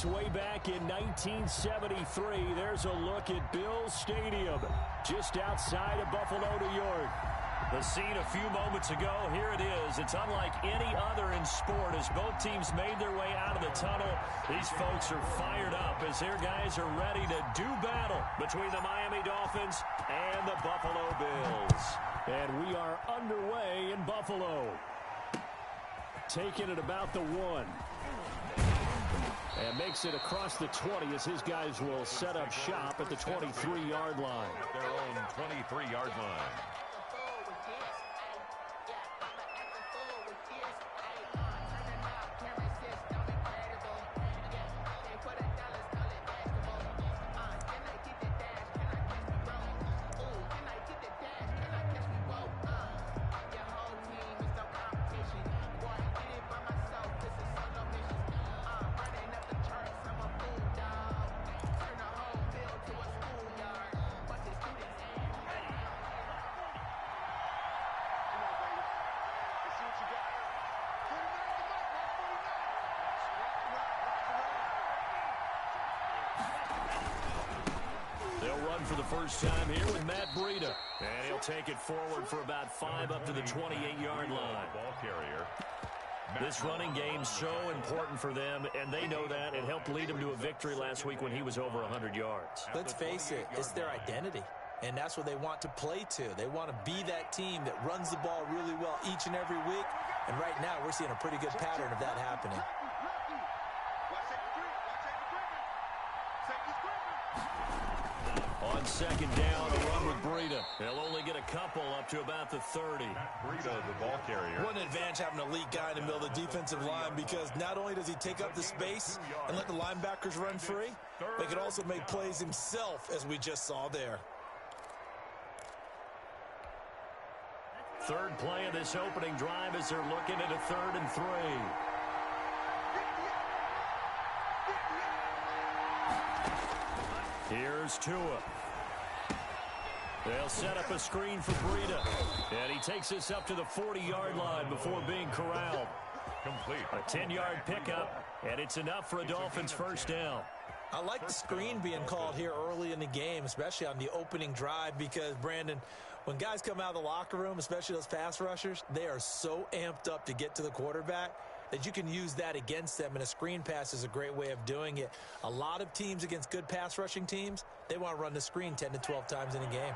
dates way back in 1973. There's a look at Bills Stadium, just outside of Buffalo, New York. The scene a few moments ago, here it is. It's unlike any other in sport as both teams made their way out of the tunnel. These folks are fired up as their guys are ready to do battle between the Miami Dolphins and the Buffalo Bills. And we are underway in Buffalo. Taking it about the 1. And makes it across the 20 as his guys will set up shop at the 23-yard line. At their own 23-yard line. For the first time here with Matt Breida. And he'll take it forward for about 5 up to the 28-yard line. Ball carrier. This running game's so important for them, and they know that. It helped lead them to a victory last week when he was over 100 yards. Let's face it, it's their identity, and that's what they want to play to. They want to be that team that runs the ball really well each and every week, and right now we're seeing a pretty good pattern of that happening. On second down, a run with Breida. They'll only get a couple up to about the 30. Breida, the ball carrier. What an advantage having an elite guy in the middle of the defensive line, because not only does he take up the space and let the linebackers run free, but he can also make plays himself, as we just saw there. Third play of this opening drive as they're looking at a 3rd and 3. Here's Tua. They'll set up a screen for Breida. And he takes this up to the 40-yard line before being corralled. Complete. A 10-yard pickup, and it's enough for a Dolphins first down. I like the screen being called here early in the game, especially on the opening drive, because, Brandon, when guys come out of the locker room, especially those pass rushers, they are so amped up to get to the quarterback that you can use that against them, and a screen pass is a great way of doing it. A lot of teams against good pass rushing teams, they want to run the screen 10 to 12 times in a game.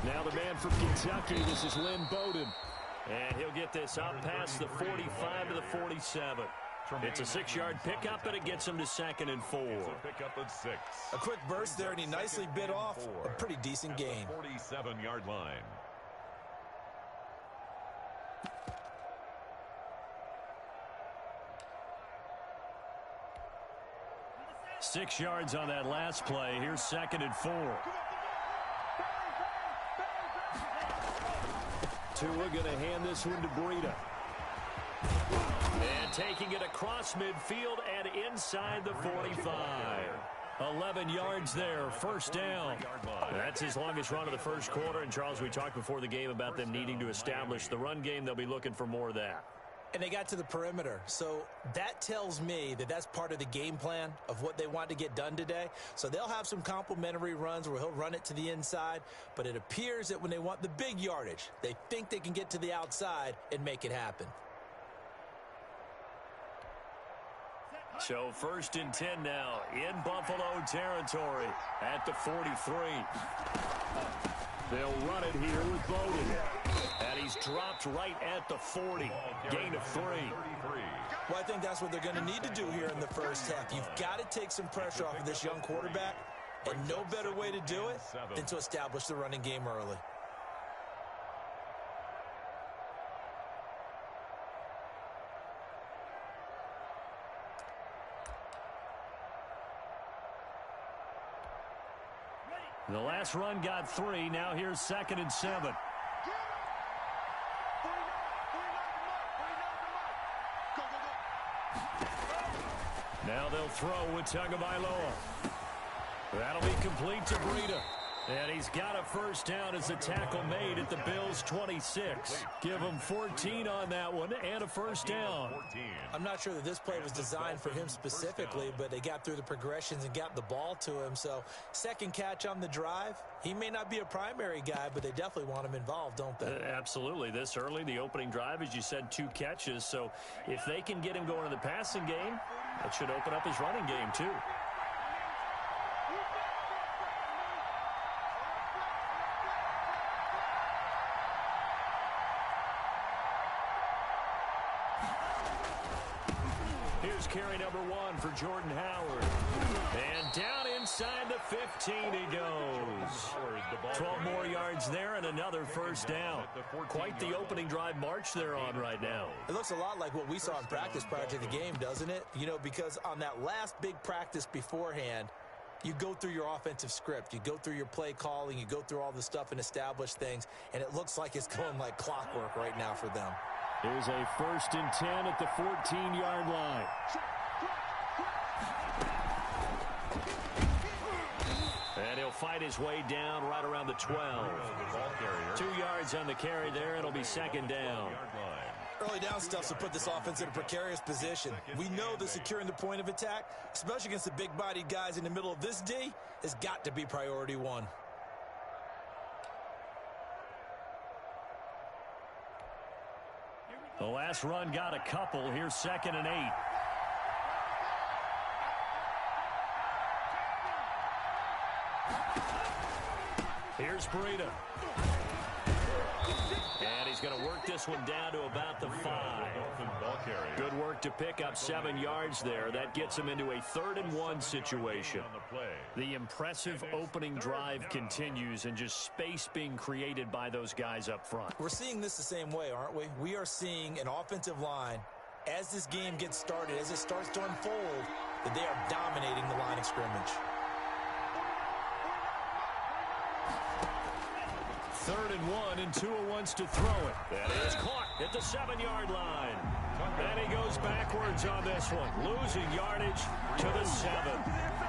Now the man from Kentucky, this is Lynn Bowden. And he'll get this up past the 45 to the 47. It's a 6-yard pickup, and it gets him to 2nd and 4. It's a pickup of 6. A quick burst there, and he nicely bit off a pretty decent gain. 47-yard line. Six yards on that last play. Here's 2nd and 4. Tua going to hand this one to Breida. And taking it across midfield and inside the 45. 11 yards there, first down. That's his longest run of the first quarter. And, Charles, we talked before the game about them needing to establish the run game. They'll be looking for more of that. And they got to the perimeter. So that tells me that that's part of the game plan of what they want to get done today. So they'll have some complimentary runs where he'll run it to the inside. But it appears that when they want the big yardage, they think they can get to the outside and make it happen. So 1st and 10 now in Buffalo territory at the 43. They'll run it here with Bowden. And he's dropped right at the 40. Gain of 3. Well, I think that's what they're going to need to do here in the first half. You've got to take some pressure off of this young quarterback. And no better way to do it than to establish the running game early. The last run got 3. Now here's 2nd and 7. Now they'll throw with Tagovailoa. That'll be complete to Breida. And he's got a first down as a tackle made at the Bills' 26. Give him 14 on that one and a first down. I'm not sure that this play was designed for him specifically, but they got through the progressions and got the ball to him. So second catch on the drive. He may not be a primary guy, but they definitely want him involved, don't they? Absolutely. This early, the opening drive, as you said, 2 catches. So if they can get him going in the passing game, that should open up his running game too. Here's carry number 1 for Jordan Howard. And down inside the 15 he goes. 12 more yards there and another first down. Quite the opening drive march they're on right now. It looks a lot like what we saw in practice prior to the game, doesn't it? You know, because on that last big practice beforehand, you go through your offensive script. You go through your play calling. You go through all the stuff and establish things. And it looks like it's going like clockwork right now for them. Here's a 1st and 10 at the 14-yard line. And he'll fight his way down right around the 12. 2 yards on the carry there. It'll be second down. Early down stuff to put this offense in a precarious position. We know that securing the point of attack, especially against the big-bodied guys in the middle of this D, has got to be priority 1. The last run got a couple. Here's 2nd and 8. Here's Breida. And he's going to work this one down to about the 5. Good work to pick up 7 yards there. That gets him into a 3rd and 1 situation. The impressive opening drive continues and just space being created by those guys up front. We're seeing this the same way, aren't we? We are seeing an offensive line, as this game gets started, as it starts to unfold, that they are dominating the line of scrimmage. 3rd and 1, and Tua wants to throw it. That is caught at the 7-yard line. And he goes backwards on this one, losing yardage to the 7.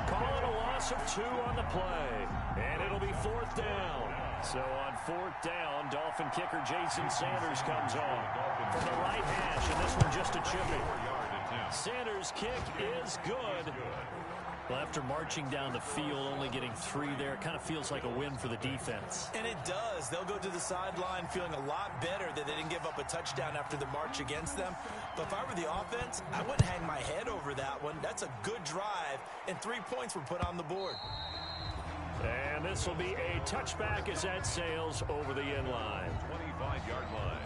Call it a loss of 2 on the play. And it'll be 4th down. So on 4th down, Dolphin kicker Jason Sanders comes on from the right hash, and this one just a chippy. Sanders' kick is good. Well, after marching down the field, only getting 3 there, it kind of feels like a win for the defense. And it does. They'll go to the sideline feeling a lot better that they didn't give up a touchdown after the march against them. But if I were the offense, I wouldn't hang my head over that one. That's a good drive, and 3 points were put on the board. And this will be a touchback as that sails over the end line. 25-yard line.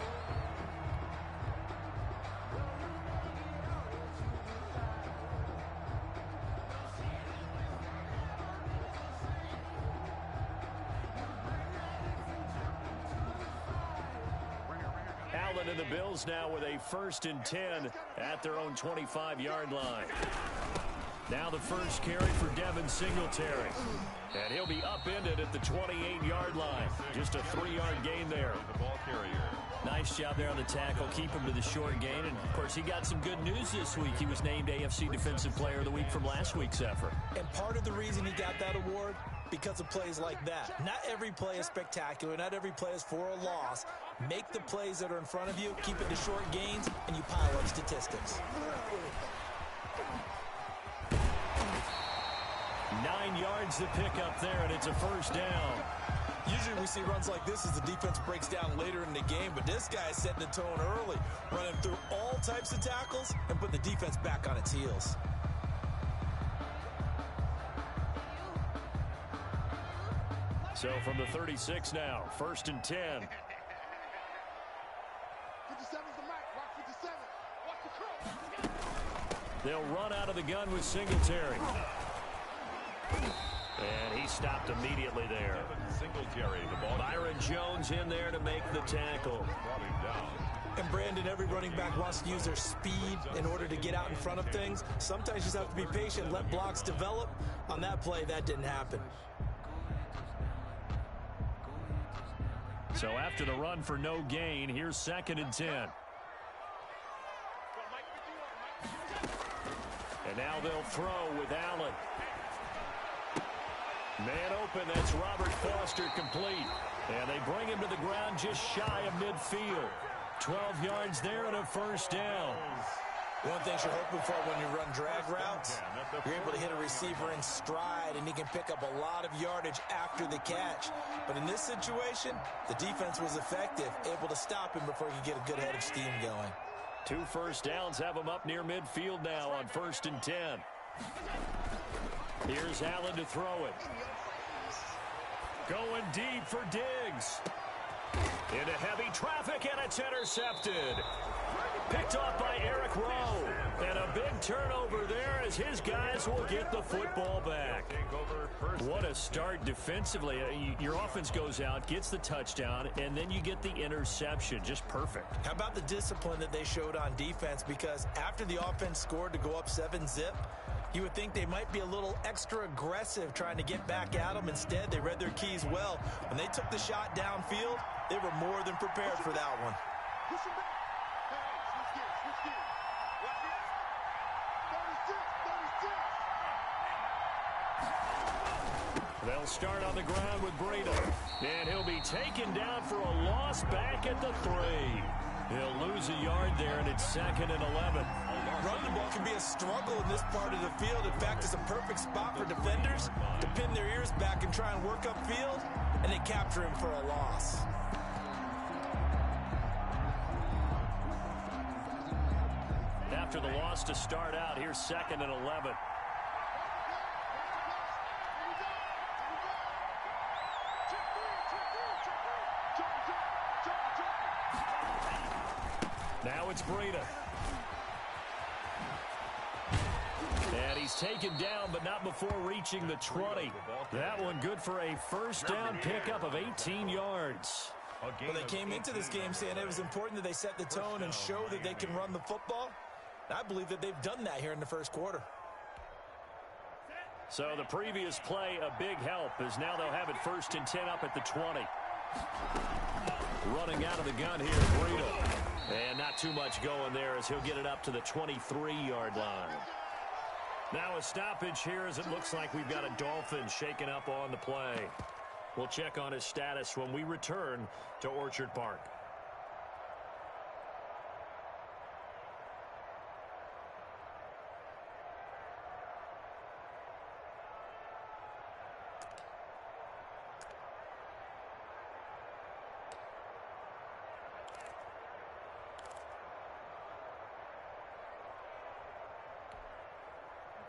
Allen and the Bills now with a 1st and 10 at their own 25-yard line. Now the first carry for Devin Singletary. And he'll be upended at the 28-yard line. Just a 3-yard gain there. The ball carrier. Nice job there on the tackle. Keep him to the short gain. And, of course, he got some good news this week. He was named AFC Defensive Player of the Week from last week's effort. And part of the reason he got that award, because of plays like that. Not every play is spectacular. Not every play is for a loss. Make the plays that are in front of you, keep it to short gains, and you pile up statistics. 9 yards to pick up there, and it's a first down. Usually we see runs like this as the defense breaks down later in the game, but this guy is setting the tone early, running through all types of tackles and putting the defense back on its heels. So from the 36 now, 1st and 10. 57's the mark. Watch 57. Watch the cross. They'll run out of the gun with Singletary. And he stopped immediately there. Singletary, the ball. Byron Jones in there to make the tackle. Brought him down. And Brandon, every running back wants to use their speed in order to get out in front of things. Sometimes you just have to be patient, let blocks develop. On that play, that didn't happen. So after the run for no gain, here's 2nd and 10. And now they'll throw with Allen. Man open, that's Robert Foster complete. And they bring him to the ground just shy of midfield. 12 yards there and a first down. One thing you're hoping for when you run drag routes, you're able to hit a receiver in stride, and he can pick up a lot of yardage after the catch. But in this situation, the defense was effective, able to stop him before he could get a good head of steam going. 2 first downs have him up near midfield now on 1st and 10. Here's Allen to throw it. Going deep for Diggs. Into heavy traffic, and it's intercepted. Picked off by Eric Rowe. And a big turnover there as his guys will get the football back. What a start defensively. Your offense goes out, gets the touchdown, and then you get the interception. Just perfect. How about the discipline that they showed on defense? Because after the offense scored to go up 7-zip, you would think they might be a little extra aggressive trying to get back at them. Instead, they read their keys well. When they took the shot downfield, they were more than prepared for that one. They'll start on the ground with Breida. And he'll be taken down for a loss back at the 3. He'll lose a yard there, and it's 2nd and 11. Running the ball can be a struggle in this part of the field. In fact, it's a perfect spot for defenders to pin their ears back and try and work upfield, and they capture him for a loss. After the loss to start out, here's 2nd and 11. Now it's Breida. And he's taken down, but not before reaching the 20. That one good for a first down pickup of 18 yards. Well, they came into this game saying it was important that they set the tone and show that they can run the football. And I believe that they've done that here in the first quarter. So the previous play, a big help, as now they'll have it 1st and 10 up at the 20. Running out of the gun here, Breida. And not too much going there as he'll get it up to the 23-yard line. Now a stoppage here as it looks like we've got a Dolphin shaken up on the play. We'll check on his status when we return to Orchard Park.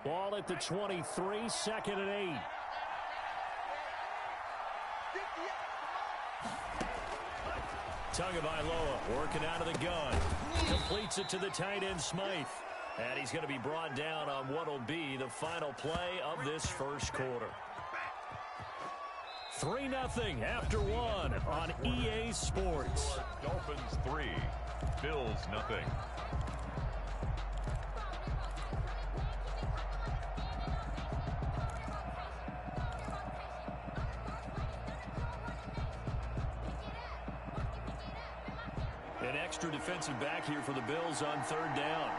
Ball at the 23, 2nd and 8. Tagovailoa working out of the gun. Completes it to the tight end, Smythe. And he's going to be brought down on what will be the final play of this first quarter. 3-0 after 1 on EA Sports. Dolphins 3, Bills 0. An extra defensive back here for the Bills on 3rd down.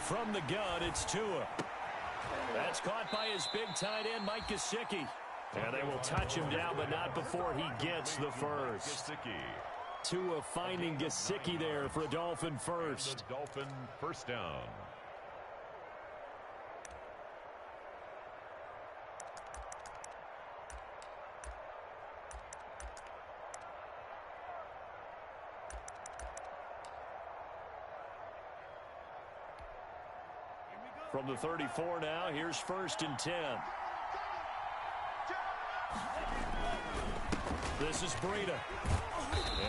From the gun, it's Tua. That's caught by his big tight end, Mike Gesicki. And they will touch him down, but not before he gets the first. Tua finding Gesicki there for a Dolphin first. Dolphin first down. From the 34 now, here's 1st and 10. This is Breida.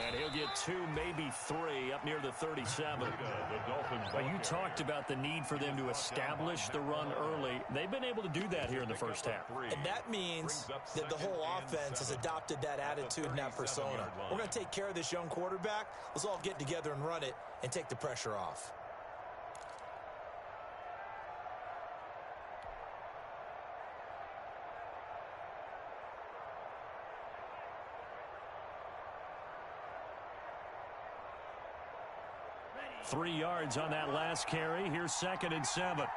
And he'll get 2, maybe 3 up near the 37. Well, you talked about the need for them to establish the run early. They've been able to do that here in the first half. And that means that the whole offense has adopted that attitude and that persona. We're going to take care of this young quarterback. Let's all get together and run it and take the pressure off. Three yards on that last carry. Here's 2nd and 7.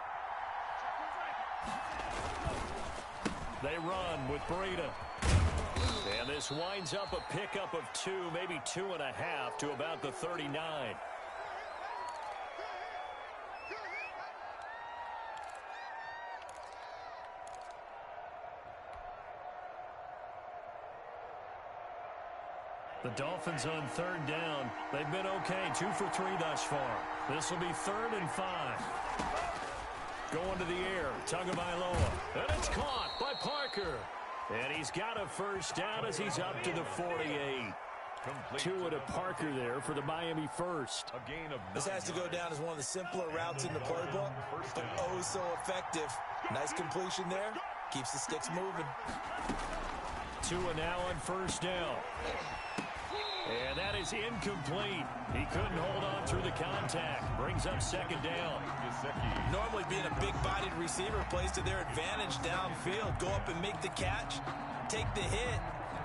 They run with Breida. And this winds up a pickup of 2, maybe 2.5 to about the 39. The Dolphins on 3rd down. They've been okay, 2 for 3 thus far. This will be 3rd and 5. Going to the air, Tagovailoa. And it's caught by Parker. And he's got a first down as he's up to the 48. Tua to Parker there for the Miami first. This has to go down as one of the simpler routes in the playbook, but oh so effective. Nice completion there. Keeps the sticks moving. Tua now on first down. And that is incomplete. He couldn't hold on through the contact. Brings up 2nd down. Normally being a big-bodied receiver plays to their advantage downfield. Go up and make the catch, take the hit,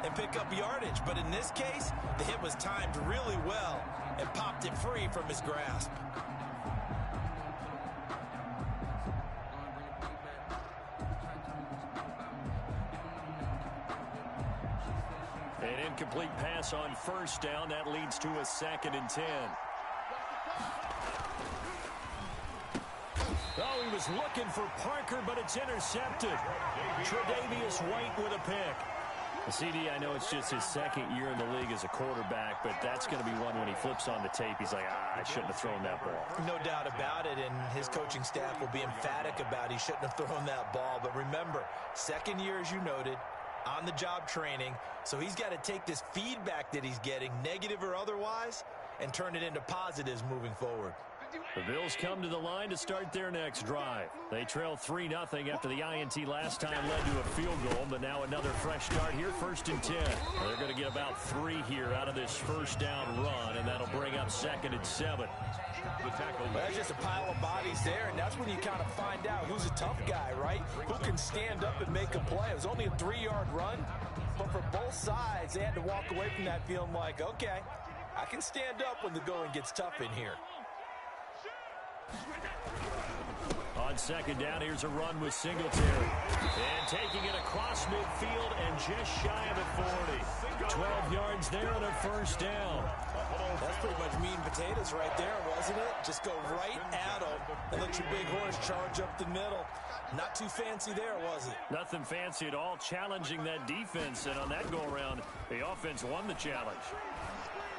and pick up yardage. But in this case, the hit was timed really well and popped it free from his grasp. An incomplete pass on first down. That leads to a 2nd and 10. Oh, he was looking for Parker, but it's intercepted. Tre'Davious White with a pick. CD, I know it's just his 2nd year in the league as a quarterback, but that's going to be one when he flips on the tape. He's like, I shouldn't have thrown that ball. No doubt about it, and his coaching staff will be emphatic about he shouldn't have thrown that ball. But remember, 2nd year, as you noted, on-the-job training, so he's got to take this feedback that he's getting, negative or otherwise, and turn it into positives moving forward. The Bills come to the line to start their next drive. They trail 3-0 after the INT last time led to a field goal, but now another fresh start here, 1st and 10. They're going to get about 3 here out of this first down run, and that'll bring up 2nd and 7. There's just a pile of bodies there, and that's when you kind of find out who's a tough guy, right? Who can stand up and make a play. It was only a 3-yard run, but for both sides, they had to walk away from that feeling like, okay, I can stand up when the going gets tough in here. On 2nd down, here's a run with Singletary. And taking it across midfield and just shy of the 40. 12 yards there on a first down. That's pretty much meat and potatoes right there, wasn't it? Just go right at them and let your big horse charge up the middle. Not too fancy there, was it? Nothing fancy at all, challenging that defense. And on that go-around, the offense won the challenge.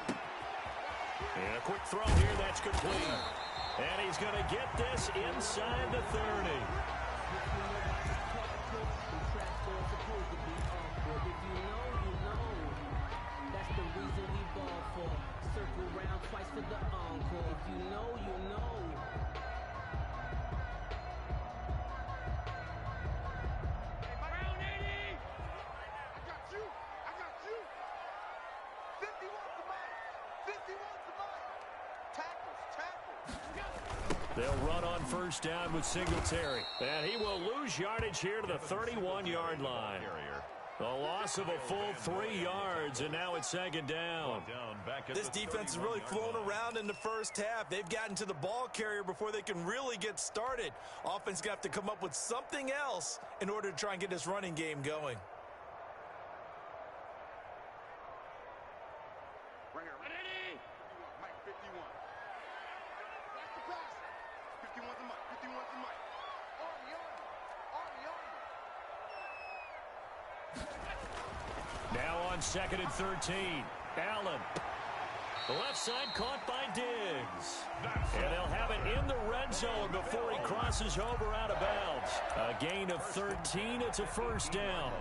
And a quick throw here, that's complete. And he's going to get this inside the 30. They'll run on first down with Singletary. And he will lose yardage here to the 31-yard line. A loss of a full 3 yards, and now it's 2nd down. This defense is really flown around in the first half. They've gotten to the ball carrier before they can really get started. Offense going to have to come up with something else in order to try and get this running game going. Now on 2nd and 13. Allen. The left side caught by Diggs. And they'll have it in the red zone before he crosses over out of bounds. A gain of 13. It's a first down.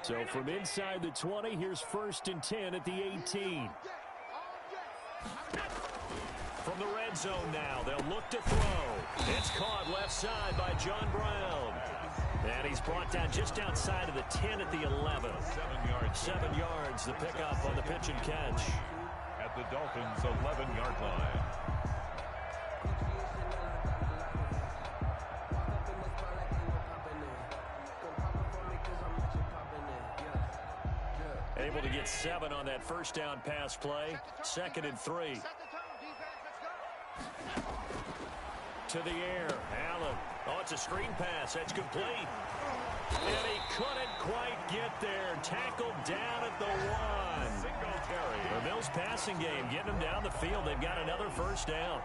So from inside the 20, here's 1st and 10 at the 18. From the red zone now, they'll look to throw. It's caught left side by John Brown. And he's brought down just outside of the 10 at the 11. 7 yards. 7 yards, the pickup on the pitch and catch. At the Dolphins' 11-yard line. Able to get 7 on that first down pass play. 2nd and 3. To the air. Allen. Oh, it's a screen pass. That's complete. And he couldn't quite get there. Tackled down at the 1. The Bills passing game getting them down the field. They've got another first down.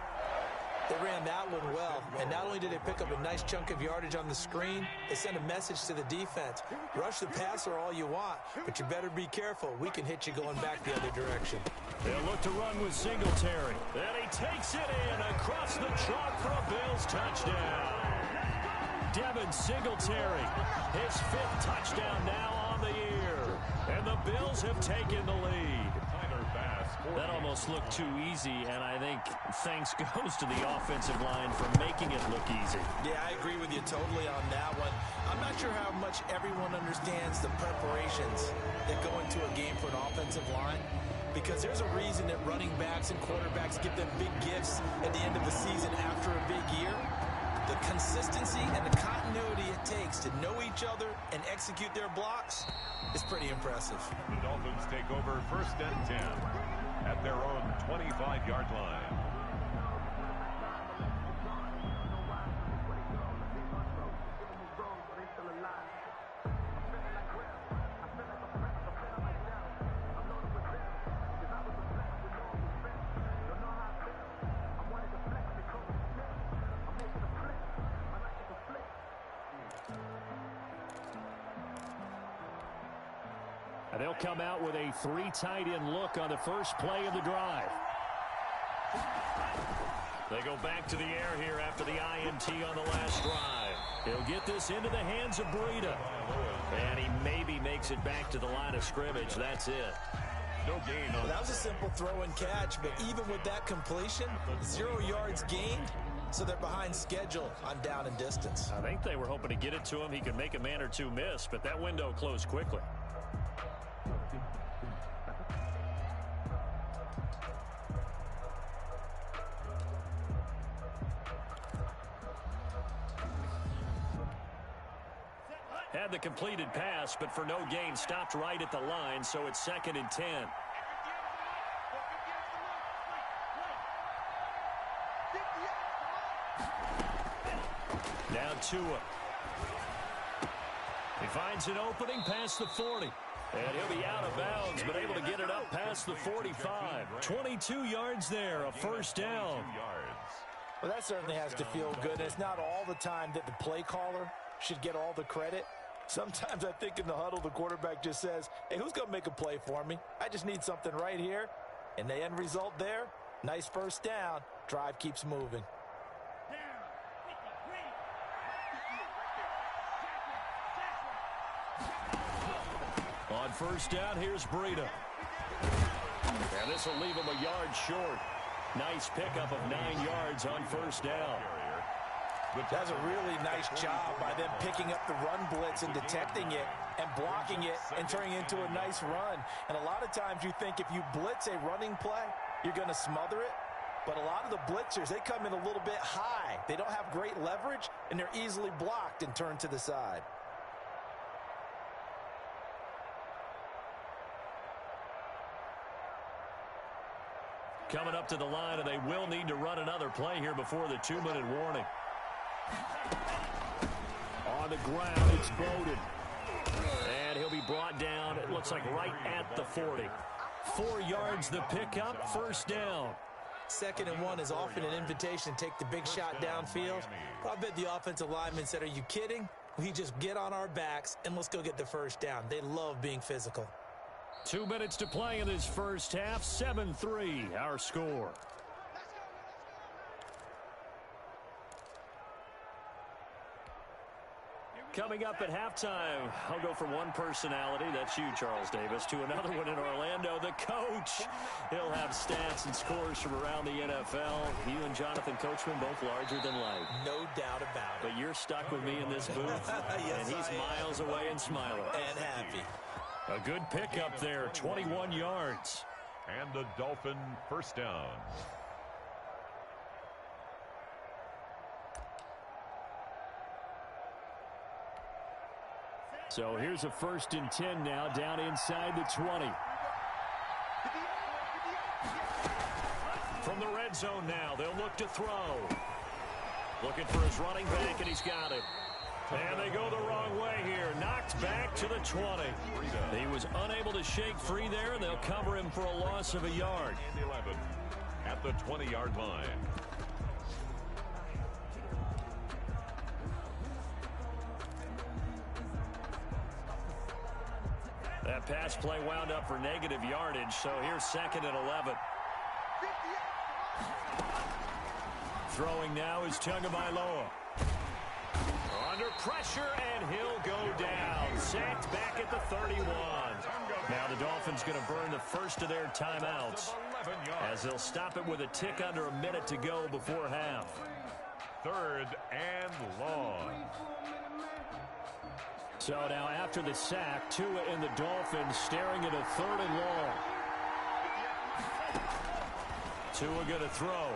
They ran that one well, and not only did they pick up a nice chunk of yardage on the screen, they sent a message to the defense. Rush the passer all you want, but you better be careful. We can hit you going back the other direction. They'll look to run with Singletary. And he takes it in across the chalk for a Bills touchdown. Devin Singletary, his 5th touchdown now on the year. And the Bills have taken the lead. That almost looked too easy, and I think thanks goes to the offensive line for making it look easy. Yeah, I agree with you totally on that one. I'm not sure how much everyone understands the preparations that go into a game for an offensive line, because there's a reason that running backs and quarterbacks give them big gifts at the end of the season after a big year. The consistency and the continuity it takes to know each other and execute their blocks is pretty impressive. The Dolphins take over 1st and 10 at their own 25-yard line. And they'll come out with a 3 tight end look on the first play of the drive. They go back to the air here after the INT on the last drive. He'll get this into the hands of Breida. And he maybe makes it back to the line of scrimmage. That's it. No gain. That was a simple throw and catch, but even with that completion, 0 yards gained, so they're behind schedule on down and distance. I think they were hoping to get it to him. He could make a man or two miss, but that window closed quickly. Had the completed pass, but for no gain, stopped right at the line, so it's 2nd and 10. Now Tua. He finds an opening past the 40. And he'll be out of bounds, but able to get it up past the 45. 22 yards there, a first down. Well, that certainly has to feel good. And it's not all the time that the play caller should get all the credit. Sometimes I think in the huddle, the quarterback just says, hey, who's going to make a play for me? I just need something right here. And the end result there, nice first down. Drive keeps moving. On first down, here's Breida. And this will leave him a yard short. Nice pickup of 9 yards on first down. That's a really nice job by them picking up the run blitz and detecting it and blocking it and turning it into a nice run. And a lot of times you think if you blitz a running play, you're going to smother it. But a lot of the blitzers, they come in a little bit high. They don't have great leverage, and they're easily blocked and turned to the side. Coming up to the line, and they will need to run another play here before the 2-minute warning. On the ground, it's Bowden. And he'll be brought down, it looks like right at the 40. 4 yards the pickup, first down. 2nd and 1 is often an invitation to take the big shot downfield. I bet the offensive lineman said, are you kidding? We just get on our backs and let's go get the first down. They love being physical. 2 minutes to play in this first half. 7-3, our score. Coming up at halftime, I'll go from one personality, that's you, Charles Davis, to another one in Orlando, the coach. He'll have stats and scores from around the NFL. You and Jonathan Coachman, both larger than life. No doubt about it. But you're stuck with me in this booth, yes, and he's miles away and smiling. And happy. A good pickup there, 21 yards. And a Dolphin first down. So here's a 1st and 10 now, down inside the 20. From the red zone now, they'll look to throw. Looking for his running back, and he's got it. And they go the wrong way here. Knocked back to the 20. He was unable to shake free there, and they'll cover him for a loss of a yard. And 11 at the 20-yard line. That pass play wound up for negative yardage, so here's 2nd and 11. Throwing now is Tagovailoa. Under pressure, and he'll go down. Sacked back at the 31. Now the Dolphins going to burn the first of their timeouts as they'll stop it with a tick under a minute to go before half. 3rd and long. So now after the sack, Tua and the Dolphins staring at a 3rd and long. Tua going to throw.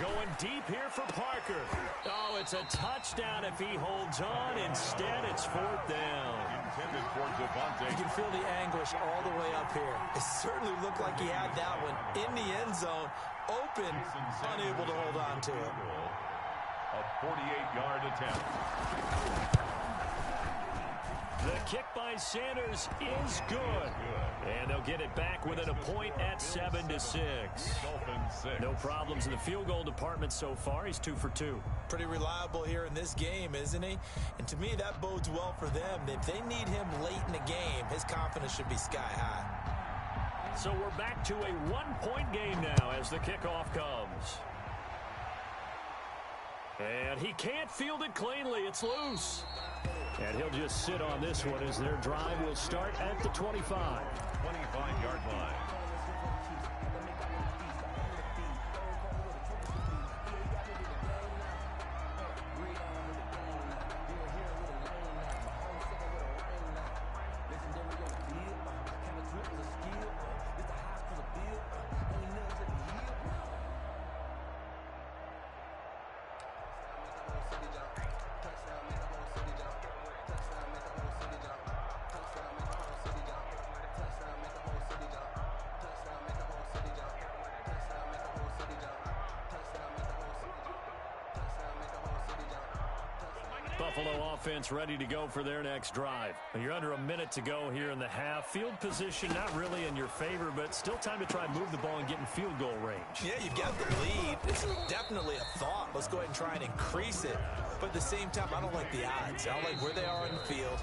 Going deep here for Parker. Oh, it's a touchdown if he holds on. Instead, it's 4th down. Intended for Devontae. You can feel the anguish all the way up here. It certainly looked like he had that one in the end zone, open, unable to hold on to it. A 48-yard attempt. The kick by Sanders is good. And they'll get it back within a point at 7-6. Dolphins 6. No problems in the field goal department so far. He's 2 for 2. Pretty reliable here in this game, isn't he? And to me, that bodes well for them. If they need him late in the game, his confidence should be sky high. So we're back to a 1-point game now as the kickoff comes. And he can't field it cleanly. It's loose. And he'll just sit on this one as their drive will start at the 25. 25-yard line. Buffalo offense ready to go for their next drive. You're under a minute to go here in the half. Field position not really in your favor, but still time to try and move the ball and get in field goal range. Yeah, you've got the lead. It's definitely a thought. Let's go ahead and try and increase it. But at the same time, I don't like the odds. I don't like where they are on the field.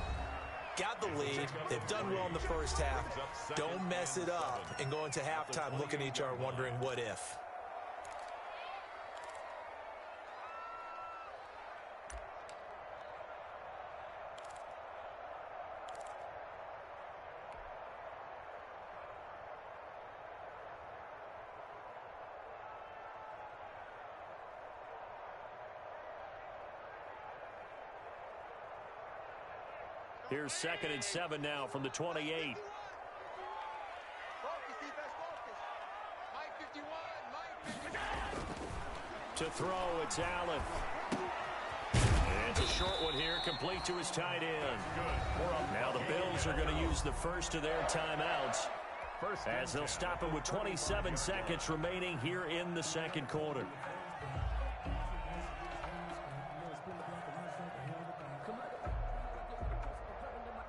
Got the lead. They've done well in the first half. Don't mess it up and go into halftime looking at each other wondering what if. Here's 2nd and 7 now from the 28. Focus, defense, focus. Mike 51, Mike 51. To throw, it's Allen. And it's a short one here, complete to his tight end. Now the Bills are going to use the first of their timeouts as they'll stop it with 27 seconds remaining here in the second quarter.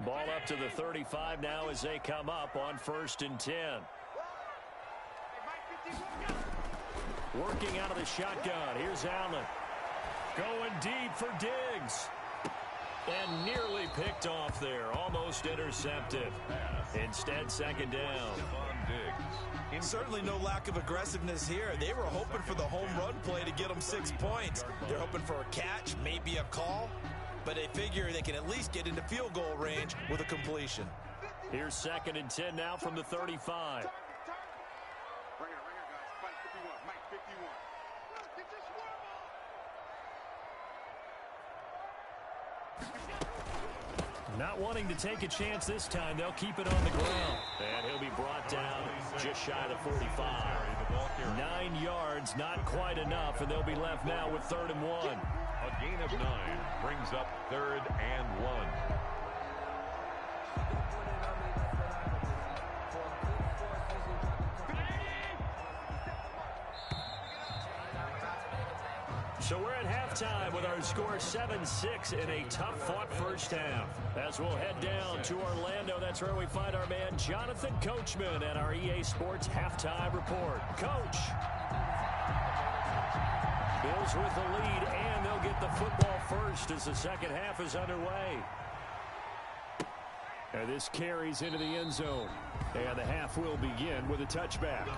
Ball up to the 35 now as they come up on 1st and 10. Working out of the shotgun. Here's Allen. Going deep for Diggs. And nearly picked off there. Almost intercepted. Instead, 2nd down. Certainly no lack of aggressiveness here. They were hoping for the home run play to get them 6 points. They're hoping for a catch, maybe a call. But they figure they can at least get into field goal range with a completion. Here's 2nd and 10 now from the 35. Bring it, guys. Mike 51, Mike 51. Look, get this Not wanting to take a chance this time. They'll keep it on the ground. And he'll be brought down just shy of the 45. 9 yards, not quite enough, and they'll be left now with 3rd and 1. A gain of 9 brings up 3rd and 1. So we're at halftime with our score 7-6 in a tough-fought first half. As we'll head down to Orlando, that's where we find our man Jonathan Coachman at our EA Sports Halftime Report. Coach. Bills with the lead, and they'll get the football first as the second half is underway. And this carries into the end zone. And the half will begin with a touchback.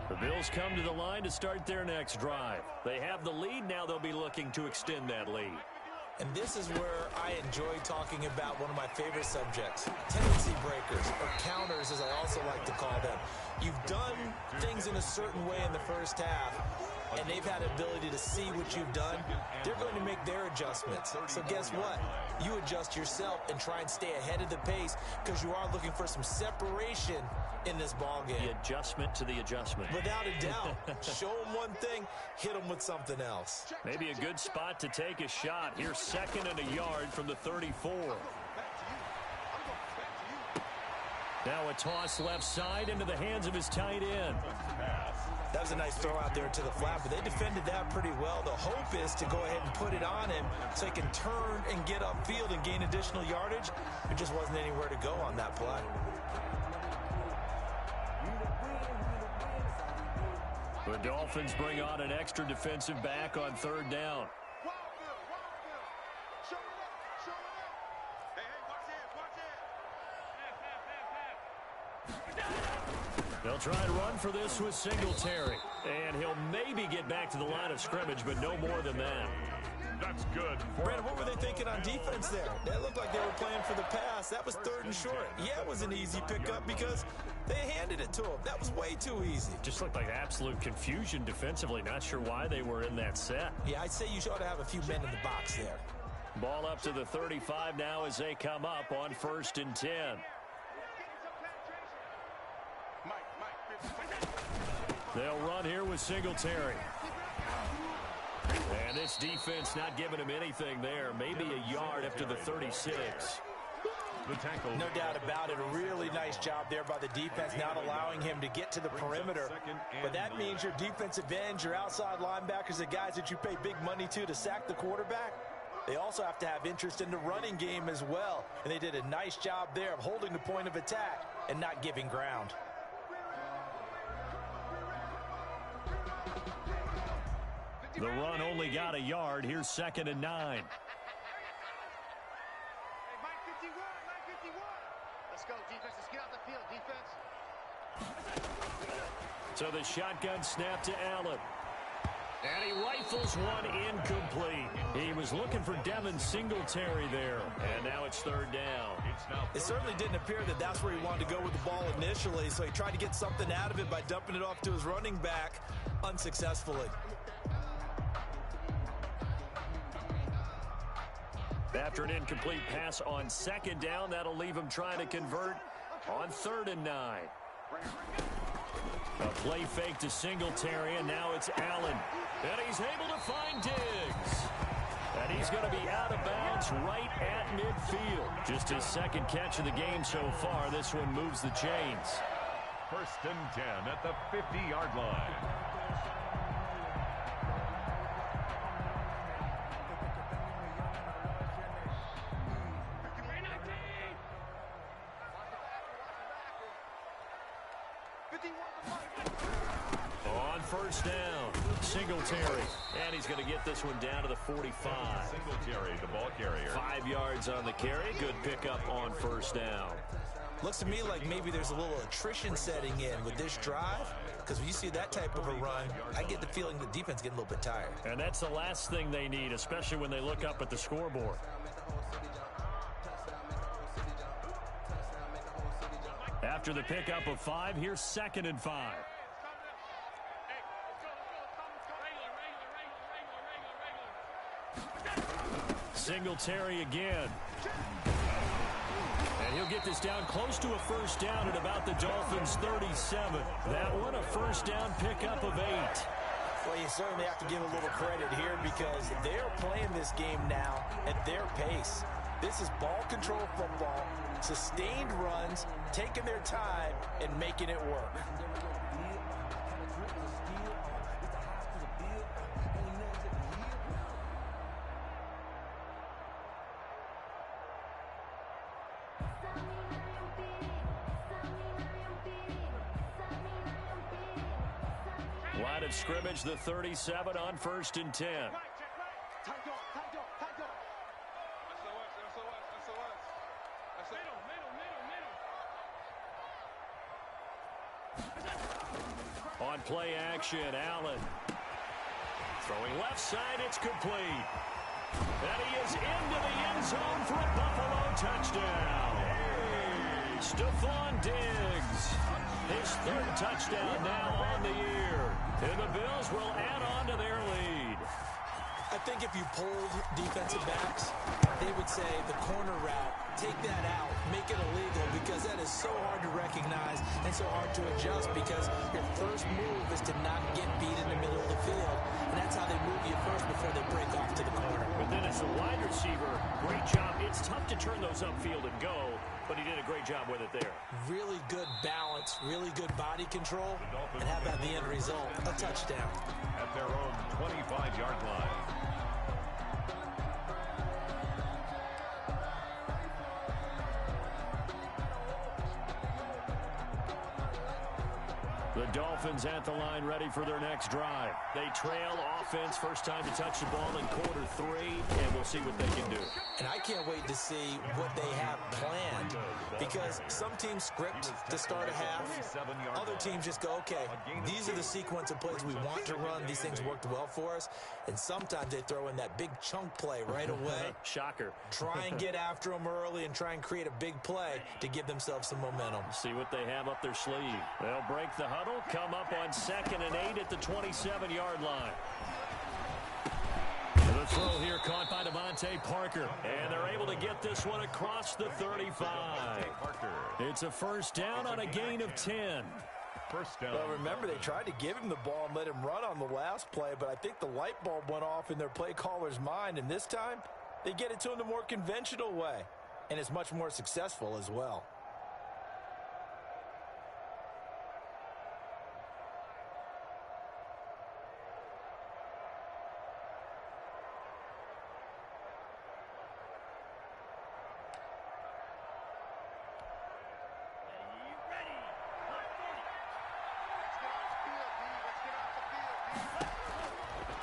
The Bills come to the line to start their next drive. They have the lead. Now they'll be looking to extend that lead. And this is where I enjoy talking about one of my favorite subjects, tendency breakers, or counters as I also like to call them. You've done things in a certain way in the first half, and they've had the ability to see what you've done. They're going to make their adjustments. So guess what? You adjust yourself and try and stay ahead of the pace because you are looking for some separation in this ball game. The adjustment to the adjustment. Without a doubt. Show them one thing, hit them with something else. Maybe a good spot to take a shot. Here's 2nd and a yard from the 34. Now a toss left side into the hands of his tight end. That was a nice throw out there to the flat, but they defended that pretty well. The hope is to go ahead and put it on him so he can turn and get upfield and gain additional yardage. There just wasn't anywhere to go on that play. The Dolphins bring on an extra defensive back on 3rd down. They'll try and run for this with Singletary. And he'll maybe get back to the line of scrimmage, but no more than that. That's good. Brandon, what were they thinking on defense there? That looked like they were playing for the pass. That was 3rd and short. Yeah, it was an easy pickup because they handed it to him. That was way too easy. Just looked like absolute confusion defensively. Not sure why they were in that set. Yeah, I'd say you ought to have a few men in the box there. Ball up to the 35 now as they come up on 1st and 10. They'll run here with Singletary. And this defense not giving him anything there. Maybe a yard up to the 36. The tackle. No doubt about it. A really nice job there by the defense, not allowing him to get to the perimeter. But that means your defensive ends, your outside linebackers, the guys that you pay big money to sack the quarterback, they also have to have interest in the running game as well. And they did a nice job there of holding the point of attack and not giving ground. The run only got a yard. Here's 2nd and 9. Let's go, defense. Let's get out the field, defense. So the shotgun snap to Allen. And he rifles one incomplete. He was looking for Devin Singletary there. And now it's 3rd down. It certainly didn't appear that that's where he wanted to go with the ball initially, so he tried to get something out of it by dumping it off to his running back unsuccessfully. After an incomplete pass on 2nd down, that'll leave him trying to convert on 3rd and 9. A play fake to Singletary, and now it's Allen. And he's able to find Diggs. And he's going to be out of bounds right at midfield. Just his 2nd catch of the game so far. This one moves the chains. 1st and 10 at the 50-yard line. On 1st down, Singletary. And he's going to get this one down to the 45. Singletary, the ball carrier. 5 yards on the carry. Good pickup on 1st down. Looks to me like maybe there's a little attrition setting in with this drive, because when you see that type of a run, I get the feeling the defense getting a little bit tired. And that's the last thing they need, especially when they look up at the scoreboard. After the pickup of 5, here's 2nd and 5. Singletary again. And he'll get this down close to a first down at about the Dolphins' 37. That one a first down pickup of 8. Well, you certainly have to give a little credit here because they're playing this game now at their pace. This is ball control football, sustained runs, taking their time, and making it work. Line of scrimmage, the 37 on 1st and 10. On play action, Allen. Throwing left side, it's complete. And he is into the end zone for a Buffalo touchdown. Stephon Diggs. His 3rd touchdown now on the year. And the Bills will add on to their lead. I think if you polled defensive backs, they would say the corner route, take that out, make it illegal, because that is so hard to recognize and so hard to adjust, because your first move is to not get beat in the middle of the field, and that's how they move you first before they break off to the corner. But then as a wide receiver, great job. It's tough to turn those upfield and go, but he did a great job with it there. Really good balance, really good body control, and how about the end result? A touchdown. At their own 25-yard line. The Dolphins at the line, ready for their next drive. They trail offense, first time to touch the ball in quarter 3, and we'll see what they can do. And I can't wait to see what they have planned, because some teams script to start a half. Other teams just go, okay, these are the sequence of plays we want to run. These things worked well for us. And sometimes they throw in that big chunk play right away. Shocker. Try and get after them early and try and create a big play to give themselves some momentum. See what they have up their sleeve. They'll break the huddle, come up on 2nd and 8 at the 27-yard line. The throw here caught by Devontae Parker. And they're able to get this one across the 35. It's a first down on a gain of 10. First down. Well, remember, they tried to give him the ball and let him run on the last play, but I think the light bulb went off in their play caller's mind, and this time they get it to him the more conventional way, and it's much more successful as well.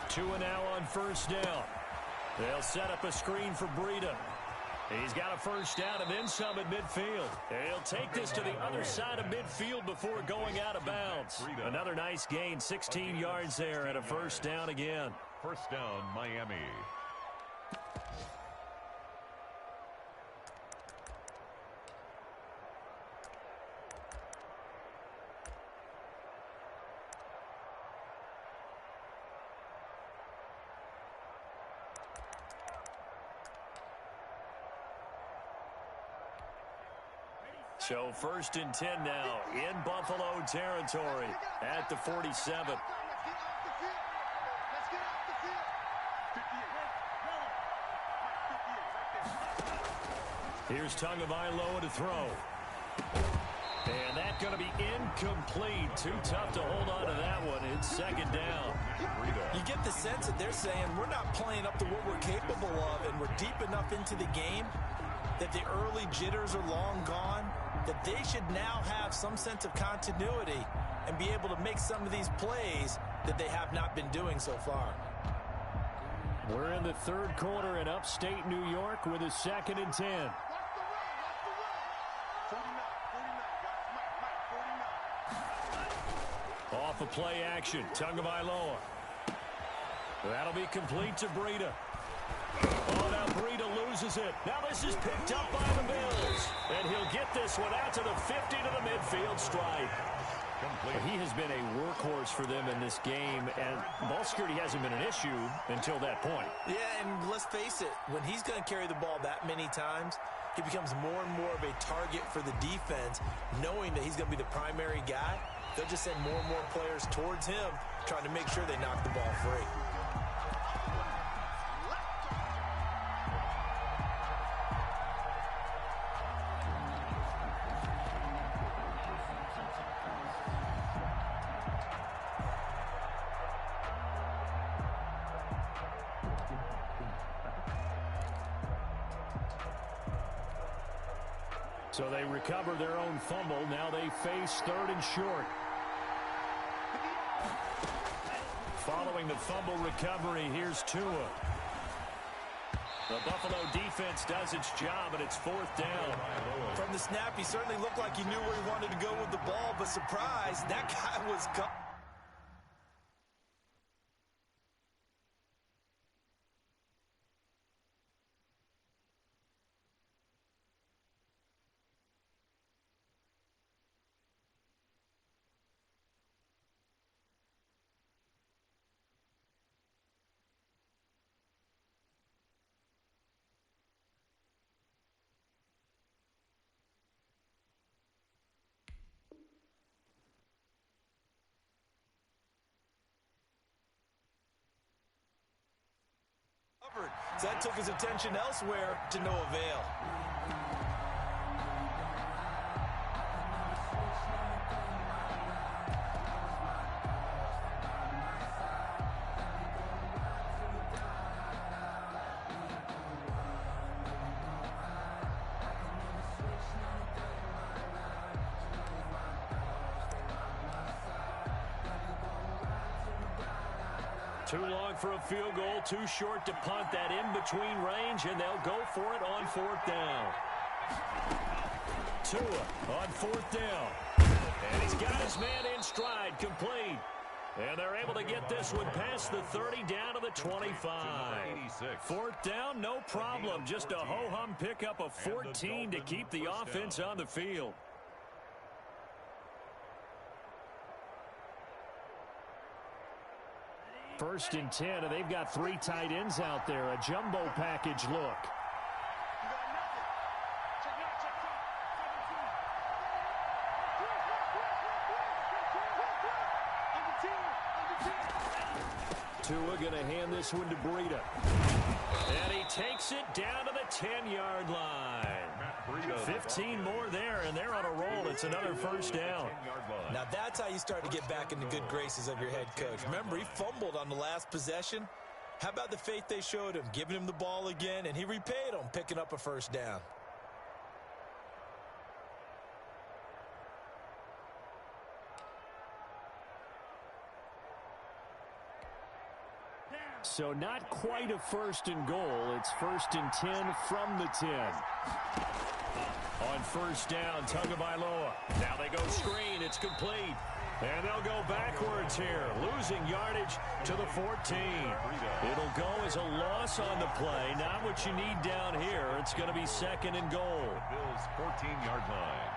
Two and now on first down. They'll set up a screen for Breida. He's got a first down and then some at midfield. He'll take this to the other side of midfield before going out of bounds. Another nice gain, 16 yards there and a first down again. First down, Miami. So 1st and 10 now in Buffalo territory at the 47. Here's Tagovailoa to throw. And that's going to be incomplete. Too tough to hold on to that one. It's 2nd down. You get the sense that they're saying we're not playing up to what we're capable of, and we're deep enough into the game that the early jitters are long gone, that they should now have some sense of continuity and be able to make some of these plays that they have not been doing so far. We're in the 3rd quarter in upstate New York with a 2nd and 10. Off of play action, Tagovailoa. That'll be complete to Breida. Oh, now Breida loses it. Now this is picked up by the Bills. And he'll get this one out to the 50 to the midfield stripe. He has been a workhorse for them in this game, and ball security hasn't been an issue until that point. Yeah, and let's face it, when he's going to carry the ball that many times, he becomes more and more of a target for the defense, knowing that he's going to be the primary guy. They'll just send more and more players towards him, trying to make sure they knock the ball free. So they recover their own fumble. Now they face 3rd and short. Following the fumble recovery, here's Tua. The Buffalo defense does its job, and it's 4th down. From the snap, he certainly looked like he knew where he wanted to go with the ball, but surprise, that guy was gone. So that took his attention elsewhere to no avail. Too long for a field goal, too short to punt. That in-between range, and they'll go for it on 4th down. Tua on 4th down. And he's got his man in stride, complete. And they're able to get this one past the 30 down to the 25. 4th down, no problem. Just a ho-hum pickup of 14 to keep the offense on the field. First and 10, and they've got 3 tight ends out there. A jumbo package look. Tua going to hand this one to Breida. And he takes it down to the 10-yard line. 15 more there, and they're on a roll. It's another first down. Now that's how you start to get back in the good graces of your head coach. Remember, he fumbled on the last possession. How about the faith they showed him, giving him the ball again, and he repaid them, picking up a first down. So not quite a 1st and goal. It's 1st and 10 from the 10. On 1st down, Tagovailoa. Now they go screen. It's complete. And they'll go backwards here, losing yardage to the 14. It'll go as a loss on the play. Not what you need down here. It's going to be 2nd and goal. The Bills' 14-yard line.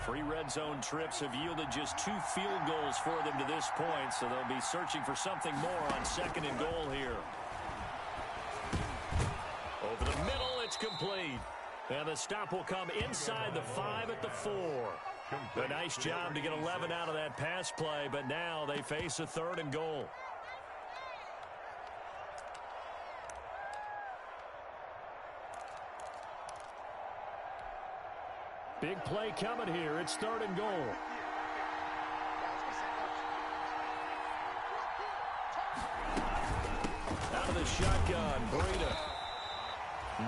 Three red zone trips have yielded just 2 field goals for them to this point, so they'll be searching for something more on 2nd and goal here. Over the middle, it's complete. And the stop will come inside the 5 at the 4. A nice job to get 11 out of that pass play, but now they face a 3rd and goal. Big play coming here. It's 3rd and goal. Out of the shotgun, Breida.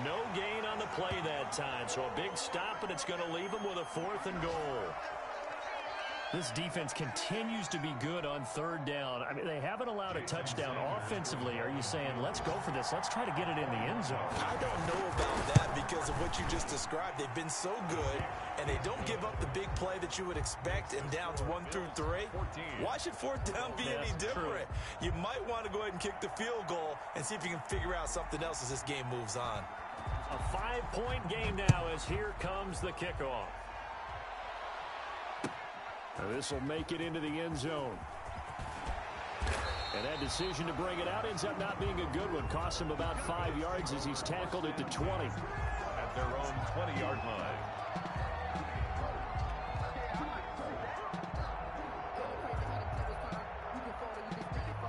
No gain on the play that time, so a big stop, and it's going to leave them with a 4th and goal. This defense continues to be good on 3rd down. I mean, they haven't allowed a touchdown offensively. Are you saying, let's go for this? Let's try to get it in the end zone. I don't know about that because of what you just described. They've been so good, and they don't give up the big play that you would expect in downs 1 through 3. Why should 4th down be any different? True. You might want to go ahead and kick the field goal and see if you can figure out something else as this game moves on. A 5-point game now as here comes the kickoff. This will make it into the end zone. And that decision to bring it out ends up not being a good one. Costs him about 5 yards as he's tackled at the 20. At their own 20-yard line.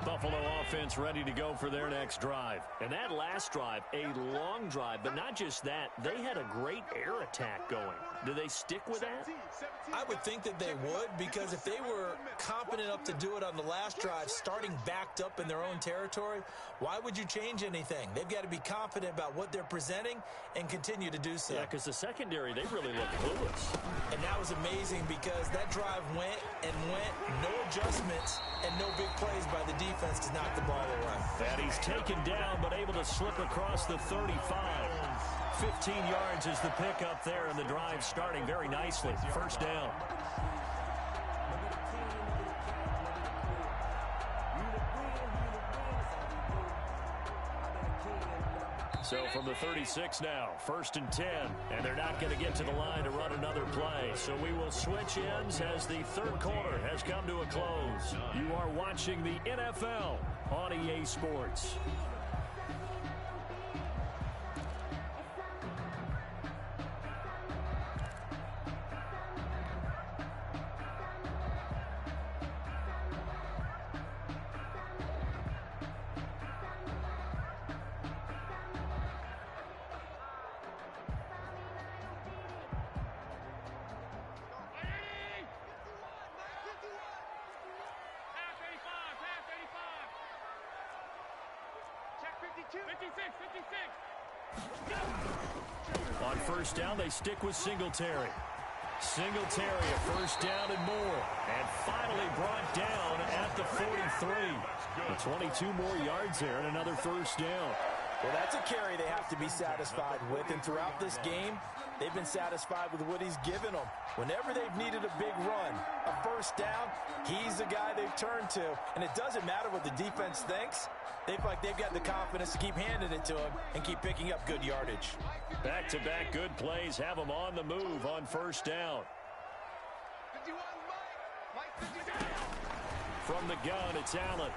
Buffalo offense ready to go for their next drive. And that last drive, a long drive, but not just that. They had a great air attack going. Do they stick with that? I would think that they would, because if they were confident enough to do it on the last drive, starting backed up in their own territory, why would you change anything? They've got to be confident about what they're presenting and continue to do so. Yeah, because the secondary, they really look clueless. And that was amazing because that drive went and went, no adjustments, and no big plays by the defense to knock the ball away. And he's taken down, but able to slip across the 35. 15 yards is the pickup there, and the drive starting very nicely. 1st down. So from the 36 now, 1st and 10, and they're not going to get to the line to run another play. So we will switch ends as the 3rd quarter has come to a close. You are watching the NFL on EA Sports. On 1st down, they stick with Singletary. Singletary, a 1st down and more. And finally brought down at the 43. 22 more yards there and another 1st down. Well, that's a carry they have to be satisfied with. And throughout this game, they've been satisfied with what he's given them. Whenever they've needed a big run, a 1st down, he's the guy they've turned to. And it doesn't matter what the defense thinks. They feel like they've got the confidence to keep handing it to him and keep picking up good yardage. Back-to-back good plays have them on the move on 1st down. From the gun, it's Allen.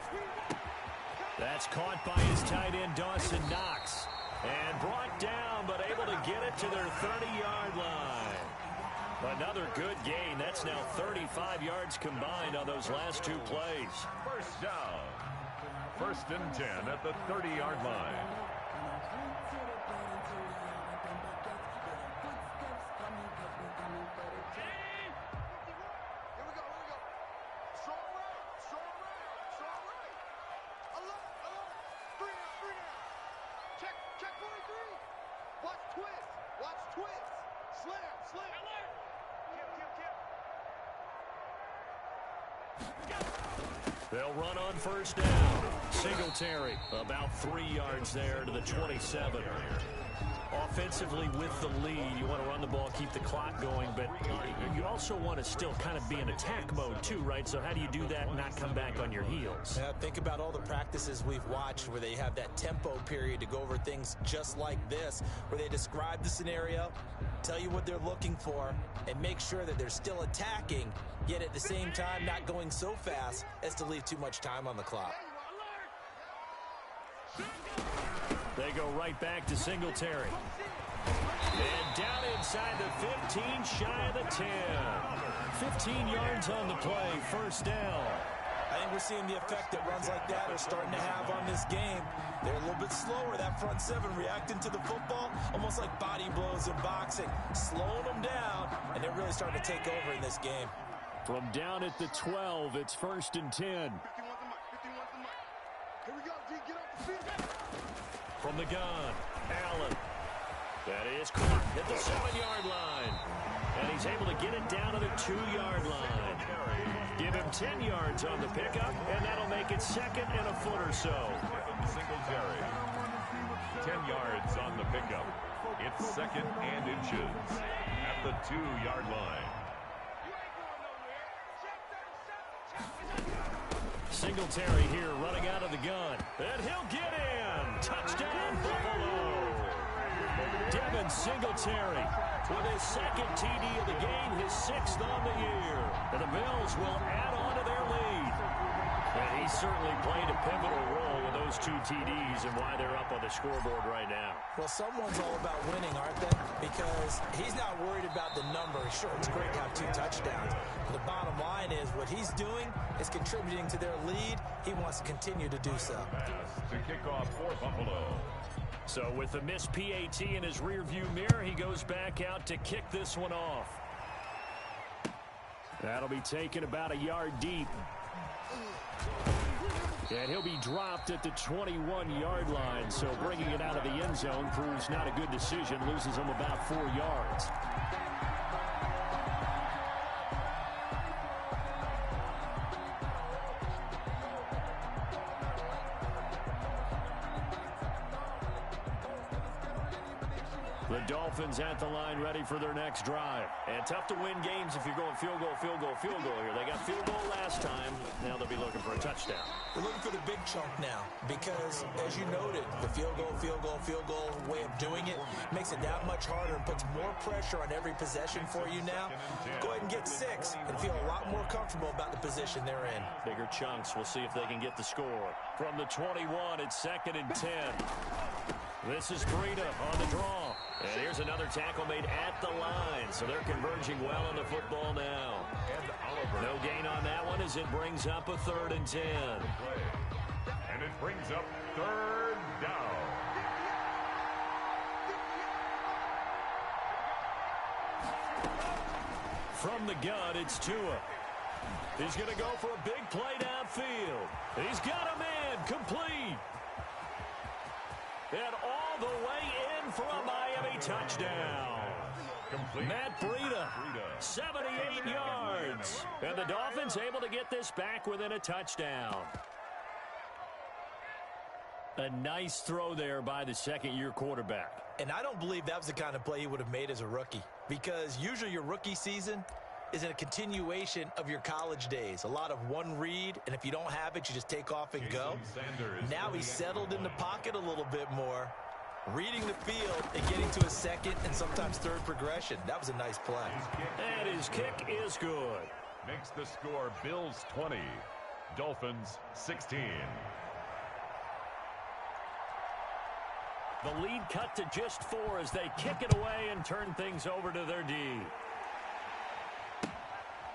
That's caught by his tight end, Dawson Knox. And brought down, but able to get it to their 30-yard line. Another good gain. That's now 35 yards combined on those last 2 plays. 1st down. 1st and 10 at the 30-yard line. They'll run on 1st down. Singletary about 3 yards there to the 27. Offensively with the lead, you want to run the ball, keep the clock going, but you also want to still kind of be in attack mode too, right? So how do you do that and not come back on your heels? Yeah, think about all the practices we've watched where they have that tempo period to go over things just like this, where they describe the scenario, tell you what they're looking for, and make sure that they're still attacking, yet at the same time not going so fast as to leave too much time on the clock. They go right back to Singletary. And down inside the 15, shy of the 10. 15 yards on the play, 1st down. I think we're seeing the effect that runs like that are starting to have on this game. They're a little bit slower, that front seven, reacting to the football, almost like body blows in boxing, slowing them down, and they're really starting to take over in this game. From down at the 12, it's 1st and 10. 51's the mic. Here we go, D, get off the field. From the gun, Allen. That is caught at the 7-yard line. And he's able to get it down to the 2-yard line. Give him 10 yards on the pickup, and that'll make it 2nd and a foot or so. Singletary. 10 yards on the pickup. It's 2nd and inches at the 2-yard line. Singletary here running out of the gun. And he'll get in. Touchdown, Buffalo. Devin Singletary with his 2nd TD of the game, his 6th on the year. And the Bills will add on to their lead. And he certainly played a pivotal role with those 2 TDs and why they're up on the scoreboard right now. Well, someone's all about winning, aren't they? Because he's not worried about the numbers. Sure, it's great to have 2 touchdowns. But the bottom line is what he's doing is contributing to their lead. He wants to continue to do so. To kick off for Buffalo. So with the missed PAT in his rearview mirror, he goes back out to kick this one off. That'll be taken about a yard deep. And he'll be dropped at the 21-yard line. So bringing it out of the end zone proves not a good decision. Loses him about 4 yards. The Dolphins at the line, ready for their next drive. And tough to win games if you're going field goal here. They got field goal last time. Now they'll be looking for a touchdown. They're looking for the big chunk now because, as you noted, the field goal way of doing it makes it that much harder and puts more pressure on every possession for you now. Go ahead and get 6 and feel a lot more comfortable about the position they're in. Bigger chunks. We'll see if they can get the score. From the 21, it's 2nd and 10. This is Breida on the draw. And here's another tackle made at the line. So they're converging well on the football now. No gain on that one as it brings up a 3rd and 10. And it brings up 3rd down. From the gun, it's Tua. He's going to go for a big play downfield. He's got a man complete. And all the way in for a Miami touchdown. Complete. Matt Breida, 78 yards. And the Dolphins able to get this back within a touchdown. A nice throw there by the 2nd-year quarterback. And I don't believe that was the kind of play he would have made as a rookie because usually your rookie season is in a continuation of your college days. A lot of one read, and if you don't have it, you just take off and go. Now he's settled in the pocket a little bit more, reading the field and getting to a 2nd and sometimes 3rd progression. That was a nice play. And his kick is good. Makes the score Bills 20, Dolphins 16. The lead cut to just 4 as they kick it away and turn things over to their D.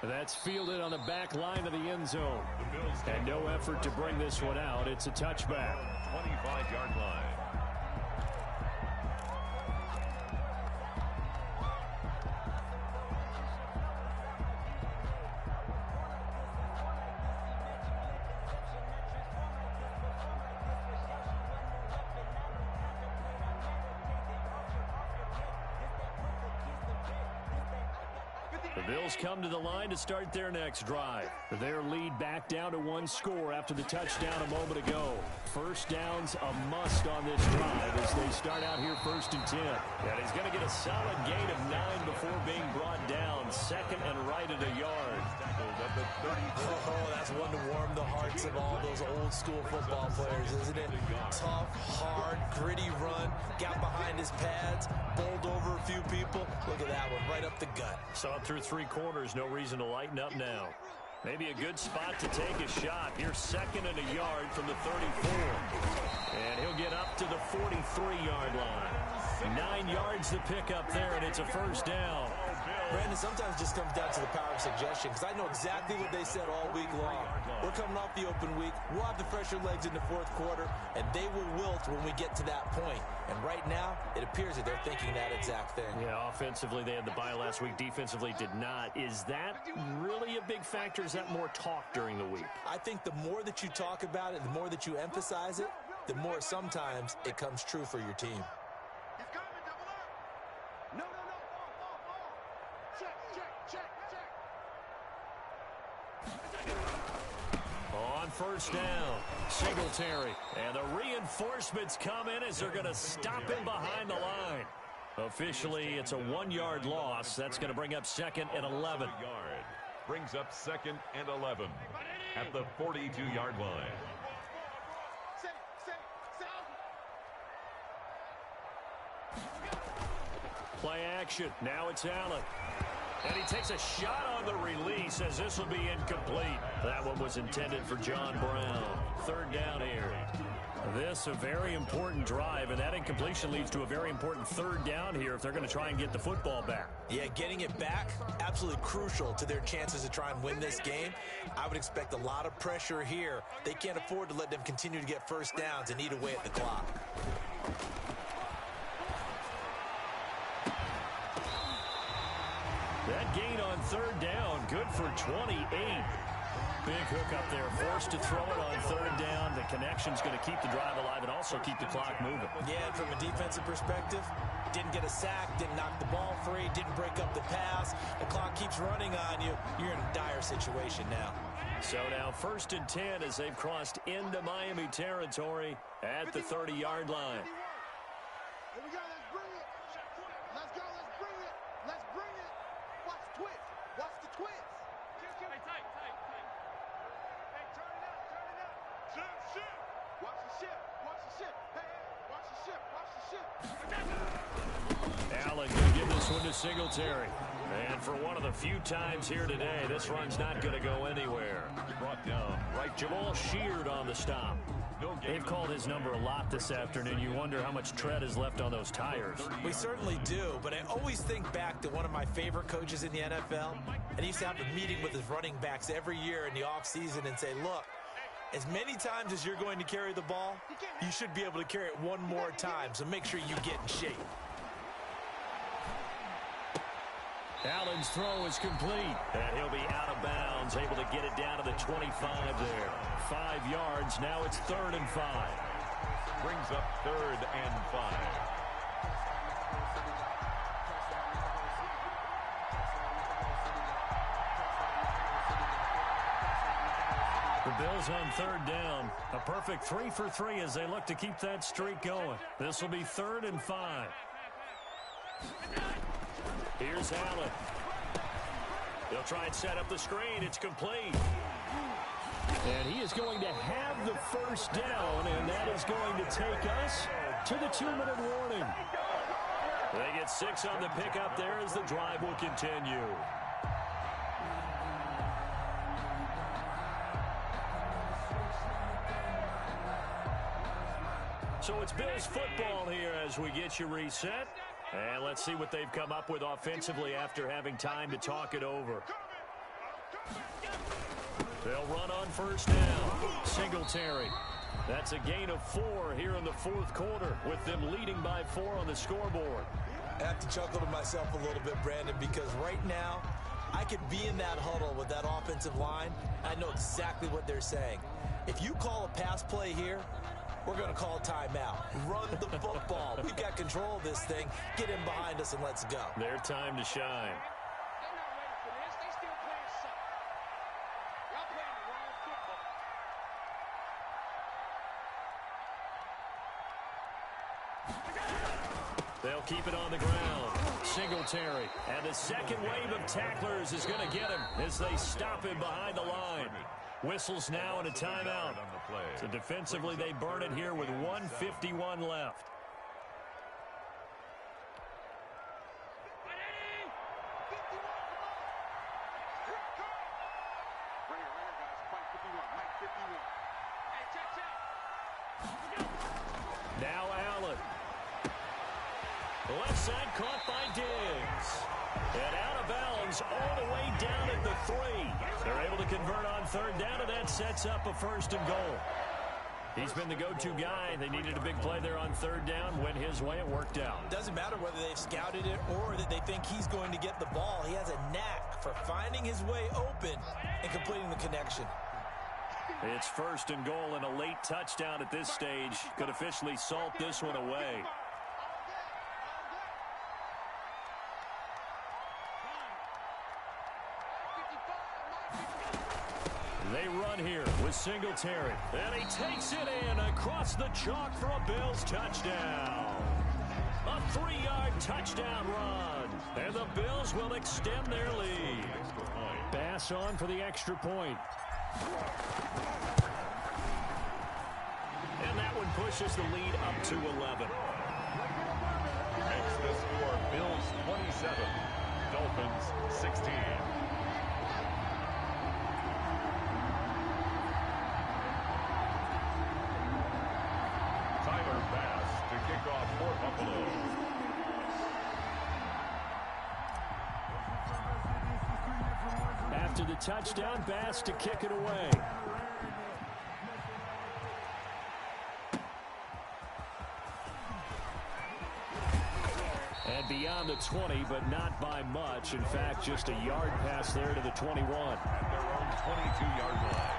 That's fielded on the back line of the end zone. And no effort to bring this one out. It's a touchback. 25-yard line. The Bills come to the line to start their next drive. Their lead back down to 1 score after the touchdown a moment ago. First down's a must on this drive as they start out here 1st and 10. And he's going to get a solid gain of 9 before being brought down. 2nd and right at a yard. Oh, that's one to warm the hearts of all those old school football players, isn't it? Tough, hard, gritty run. Got behind his pads, bowled over a few people. Look at that one, right up the gut. Saw it through 3 quarters. No reason to lighten up now. Maybe a good spot to take a shot. Here's 2nd and a yard from the 34. And he'll get up to the 43-yard line. 9 yards to pick up there, and it's a first down. Brandon, sometimes it just comes down to the power of suggestion, because I know exactly what they said all week long. We're coming off the open week. We'll have the fresher legs in the fourth quarter, and they will wilt when we get to that point. And right now, it appears that they're thinking that exact thing. Yeah, offensively, they had the bye last week. Defensively, did not. Is that really a big factor? Is that more talk during the week? I think the more that you talk about it, the more that you emphasize it, the more sometimes it comes true for your team. He's coming, double up. No. Ball. Check. On first down, Singletary. And the reinforcements come in as they're going to stop him behind the line. Officially, it's a 1-yard loss. That's going to bring up 2nd and 11. Brings up 2nd and 11 at the 42-yard line. Play action. Now it's Allen. And he takes a shot on the release as this will be incomplete. That one was intended for John Brown. 3rd down here. This a very important drive, and that incompletion leads to a very important 3rd down here if they're going to try and get the football back. Yeah, getting it back, absolutely crucial to their chances to try and win this game. I would expect a lot of pressure here. They can't afford to let them continue to get first downs and eat away at the clock. That gain on 3rd down, good for 28. Big hook up there, forced to throw it on 3rd down. The connection's going to keep the drive alive and also keep the clock moving. Yeah, and from a defensive perspective, didn't get a sack, didn't knock the ball free, didn't break up the pass. The clock keeps running on you. You're in a dire situation now. So now 1st and 10 as they've crossed into Miami territory at the 30-yard line. Here we go, let's bring it. Let's go, let's bring it. Let's bring it. Watch the twist. Watch the twist. Hey, tight. Hey, turn it up. Ship. Watch the ship. Hey, watch the ship. Allen going to give this one to Singletary. And for one of the few times here today, this run's not going to go anywhere. Brought down right. Jamal Sheard on the stop. They've called his number a lot this afternoon. You wonder how much tread is left on those tires. We certainly do, but I always think back to one of my favorite coaches in the NFL, and he used to have a meeting with his running backs every year in the offseason and say, look, as many times as you're going to carry the ball, you should be able to carry it one more time, so make sure you get in shape. Allen's throw is complete, and he'll be out of bounds, able to get it down to the 25 there. 5 yards, now it's 3rd and 5. Brings up 3rd and 5. The Bills on 3rd down. A perfect 3 for 3 as they look to keep that streak going. This will be 3rd and 5. Here's Allen. They'll try and set up the screen. It's complete. And he is going to have the first down, and that is going to take us to the 2-minute warning. They get 6 on the pickup there as the drive will continue. So it's Bills football here as we get you reset. And let's see what they've come up with offensively after having time to talk it over. They'll run on first down. Singletary. That's a gain of 4 here in the 4th quarter with them leading by 4 on the scoreboard. I have to chuckle to myself a little bit, Brandon, because right now I could be in that huddle with that offensive line. I know exactly what they're saying. If you call a pass play here, we're going to call timeout. Run the football. We've got control of this thing. Get in behind us and let's go. Their time to shine. They're not ready for this. They still playing soccer. Y'all playing the wrong football. They'll keep it on the ground. Singletary. And the second wave of tacklers is going to get him as they stop him behind the line. Whistles now and a timeout. So defensively, they burn it here with 1:51 left. Now Allen. Left side caught by Diggs. And out of bounds all the way down at the 3. They're able to convert on third down, and that sets up a 1st and goal. He's been the go-to guy. They needed a big play there on third down. Went his way. It worked out. Doesn't matter whether they've scouted it or that they think he's going to get the ball. He has a knack for finding his way open and completing the connection. It's 1st and goal, and a late touchdown at this stage could officially salt this one away. They run here with Singletary. And he takes it in across the chalk for a Bills touchdown. A 3-yard touchdown run. And the Bills will extend their lead. Bass on for the extra point. And that one pushes the lead up to 11. Makes the score Bills 27, Dolphins 16. To kick off for Buffalo. After the touchdown, Bass to kick it away. And beyond the 20, but not by much. In fact, just a yard pass there to the 21. At their own 22-yard line.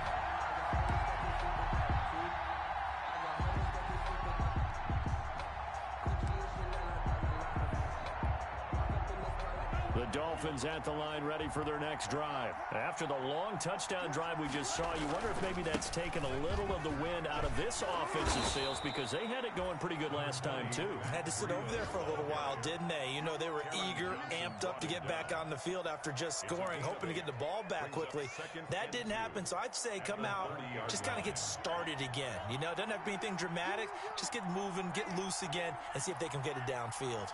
The Dolphins at the line ready for their next drive. After the long touchdown drive we just saw, you wonder if maybe that's taken a little of the wind out of this offensive sails because they had it going pretty good last time too. Had to sit over there for a little while, didn't they? You know, they were eager, amped up to get back on the field after just scoring, hoping to get the ball back quickly. That didn't happen, so I'd say come out, just kind of get started again. You know, it doesn't have to be anything dramatic. Just get moving, get loose again, and see if they can get it downfield.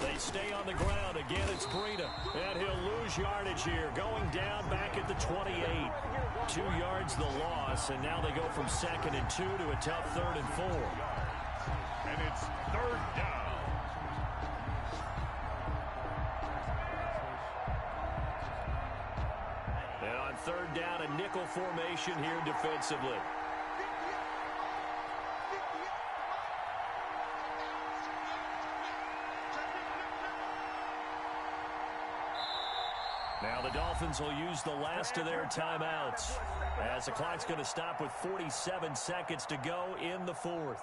They stay on the ground. Again, it's Breida. And he'll lose yardage here. Going down back at the 28. 2 yards the loss. And now they go from 2nd and 2 to a tough 3rd and 4. And it's 3rd down. And on 3rd down, a nickel formation here defensively. Now the Dolphins will use the last of their timeouts as the clock's going to stop with 47 seconds to go in the 4th.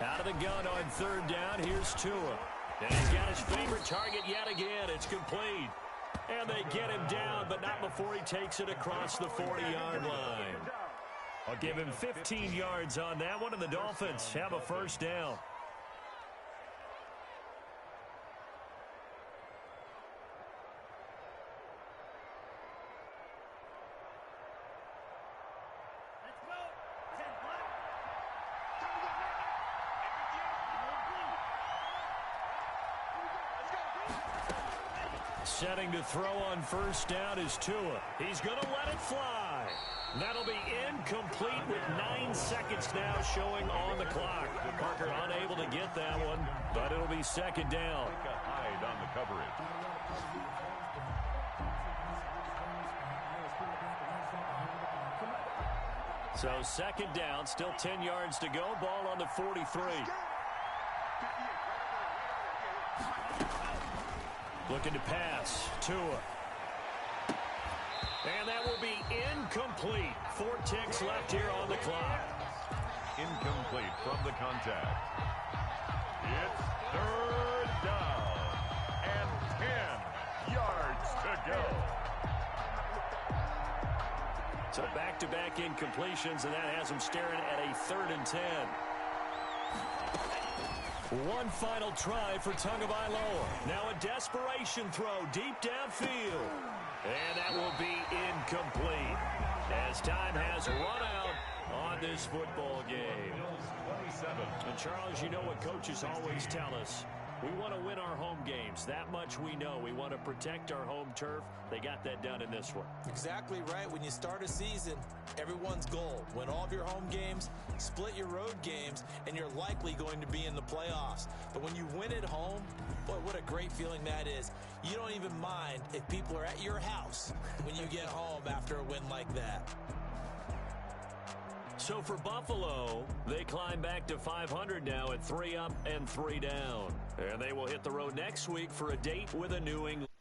Out of the gun on 3rd down, here's Tua. And he's got his favorite target yet again. It's complete. And they get him down, but not before he takes it across the 40-yard line. I'll give him 15 yards on that one, and the Dolphins have a 1st down. Setting to throw on 1st down is Tua. He's going to let it fly. That'll be incomplete with 9 seconds now showing on the clock. Parker unable to get that one, but it'll be 2nd down. Take a hide on the coverage. So 2nd down, still 10 yards to go. Ball on the 43. Looking to pass. Tua. And that will be incomplete. 4 ticks left here on the clock. Incomplete from the contact. It's 3rd down. And 10 yards to go. So back-to-back incompletions, and that has them staring at a 3rd and 10. One final try for Tagovailoa. Now a desperation throw deep downfield. And that will be incomplete. As time has run out, on this football game. 27. And Charles, you know what coaches always tell us. We want to win our home games. That much we know. We want to protect our home turf. They got that done in this one. Exactly right. When you start a season, everyone's goal: win all of your home games, split your road games, and you're likely going to be in the playoffs. But when you win at home, boy, what a great feeling that is. You don't even mind if people are at your house when you get home after a win like that. So for Buffalo, they climb back to 500 now at 3 up and 3 down. And they will hit the road next week for a date with a New England.